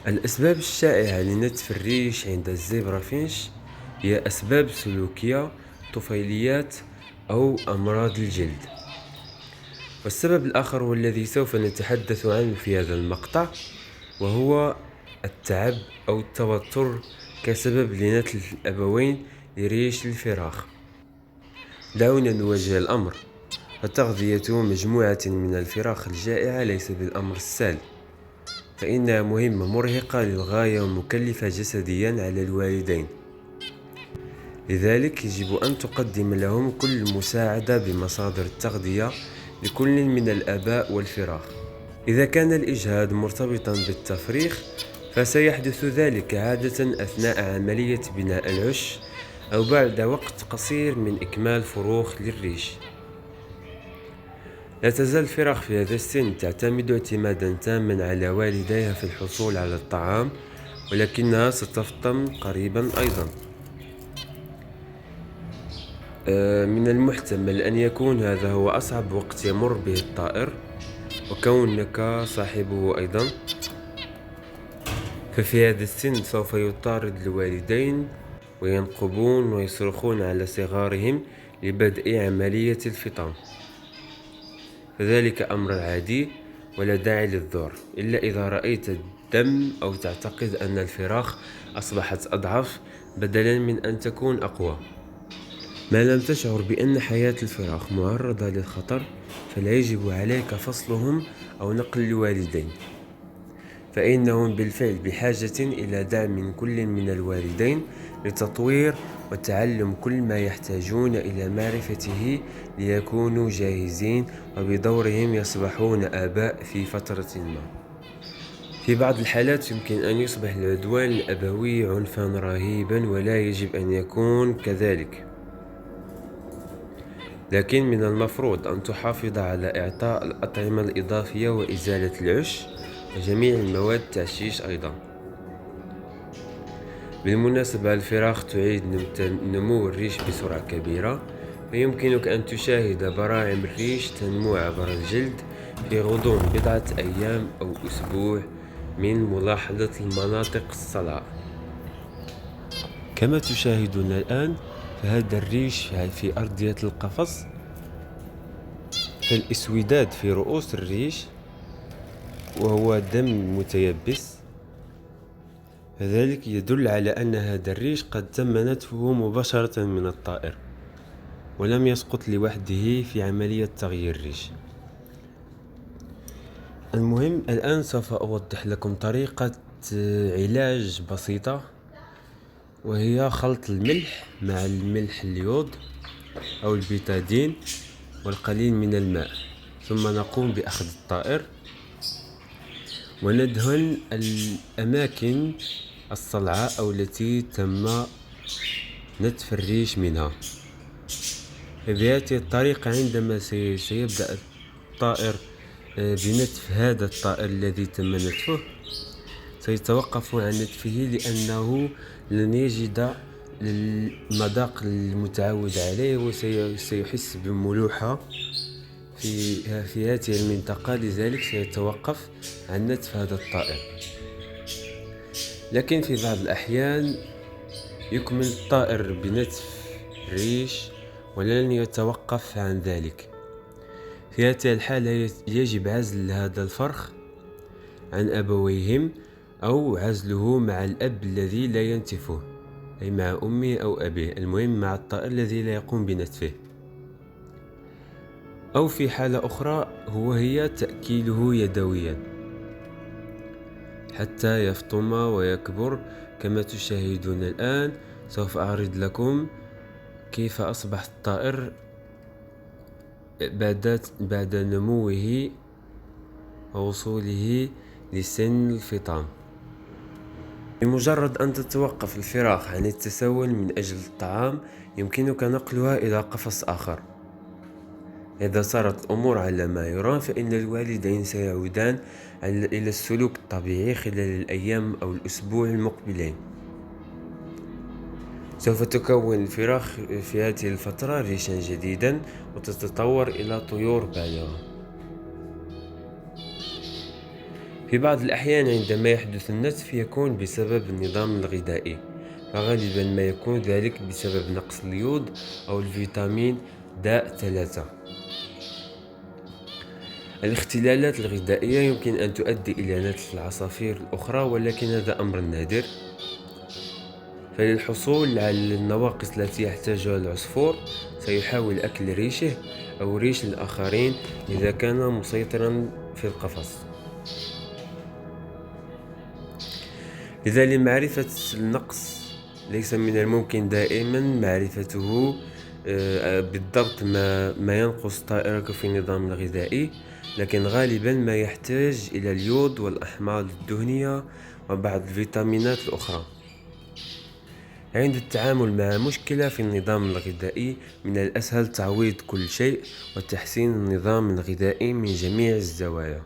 الأسباب الشائعة لنتف الريش عند الزيبرا فينش هي أسباب سلوكية، طفيليات، أو أمراض الجلد. والسبب الآخر والذي سوف نتحدث عنه في هذا المقطع وهو التعب أو التوتر كسبب لنتف الأبوين لريش الفراخ. دعونا نواجه الأمر. فتغذية مجموعة من الفراخ الجائعة ليس بالأمر السهل، فإنها مهمة مرهقة للغاية ومكلفة جسديا على الوالدين. لذلك يجب أن تقدم لهم كل المساعدة بمصادر التغذية لكل من الآباء والفراخ. إذا كان الإجهاض مرتبطا بالتفريخ فسيحدث ذلك عادة أثناء عملية بناء العش أو بعد وقت قصير من إكمال فروخ للريش. لا تزال الفراخ في هذا السن تعتمد اعتمادا تاما على والديها في الحصول على الطعام، ولكنها ستفطم قريبا أيضا. من المحتمل أن يكون هذا هو أصعب وقت يمر به الطائر، وكونك صاحبه أيضا، ففي هذا السن سوف يطارد الوالدين وينقبون ويصرخون على صغارهم لبدء عملية الفطام، فذلك أمر عادي ولا داعي للذعر، إلا إذا رأيت الدم أو تعتقد أن الفراخ أصبحت أضعف بدلا من أن تكون أقوى. ما لم تشعر بأن حياة الفراخ معرضة للخطر فلا يجب عليك فصلهم أو نقل الوالدين، فإنهم بالفعل بحاجة إلى دعم من كل من الوالدين لتطوير وتعلم كل ما يحتاجون إلى معرفته ليكونوا جاهزين وبدورهم يصبحون آباء في فترة ما. في بعض الحالات يمكن أن يصبح العدوان الأبوي عنفا رهيبا، ولا يجب أن يكون كذلك، لكن من المفروض أن تحافظ على إعطاء الأطعمة الإضافية وإزالة العش وجميع المواد التعشيش أيضا. بالمناسبة الفراخ تعيد نمو الريش بسرعة كبيرة، فيمكنك أن تشاهد براعم الريش تنمو عبر الجلد في غضون بضعة أيام أو أسبوع من ملاحظة المناطق الصلعة. كما تشاهدون الآن فهذا الريش في أرضية القفص، فالإسوداد في رؤوس الريش وهو دم متيبس، فذلك يدل على أن هذا الريش قد تم نتفه مباشرة من الطائر ولم يسقط لوحده في عملية تغيير الريش. المهم الآن سوف أوضح لكم طريقة علاج بسيطة، وهي خلط الملح مع الملح اليود أو البيتادين والقليل من الماء، ثم نقوم بأخذ الطائر وندهن الأماكن الصلعة أو التي تم نتف الريش منها. بهذه الطريقة عندما سيبدأ الطائر بنتف هذا الطائر الذي تم نتفه سيتوقف عن نتفه، لأنه لن يجد المذاق المتعود عليه وسيحس بملوحة في هذه المنطقة، لذلك سيتوقف عن نتف هذا الطائر. لكن في بعض الأحيان يكمل الطائر بنتف الريش ولن يتوقف عن ذلك. في هذه الحالة يجب عزل هذا الفرخ عن أبويهم أو عزله مع الأب الذي لا ينتفه، أي مع أمه أو أبيه، المهم مع الطائر الذي لا يقوم بنتفه. أو في حالة أخرى هي تأكيله يدويا حتى يفطم ويكبر. كما تشاهدون الآن سوف أعرض لكم كيف أصبح الطائر بعد نموه ووصوله لسن الفطام. بمجرد أن تتوقف الفراخ عن التسول من أجل الطعام يمكنك نقلها إلى قفص آخر. إذا صارت الأمور على ما يرام فإن الوالدين سيعودان إلى السلوك الطبيعي خلال الأيام أو الأسبوع المقبلين. سوف تكون الفراخ في هذه الفترة ريشا جديدا وتتطور إلى طيور بالغة. في بعض الأحيان عندما يحدث النتف يكون بسبب النظام الغذائي، فغالبا ما يكون ذلك بسبب نقص اليود أو الفيتامين د3. الاختلالات الغذائية يمكن أن تؤدي إلى نتف العصافير الأخرى، ولكن هذا أمر نادر. فللحصول على النواقص التي يحتاجها العصفور سيحاول أكل ريشه أو ريش الآخرين إذا كان مسيطرا في القفص. لذا لمعرفة النقص ليس من الممكن دائما معرفته بالضبط ما ينقص طائرك في النظام الغذائي، لكن غالبا ما يحتاج إلى اليود والأحماض الدهنية وبعض الفيتامينات الأخرى. عند التعامل مع مشكلة في النظام الغذائي من الأسهل تعويض كل شيء وتحسين النظام الغذائي من جميع الزوايا.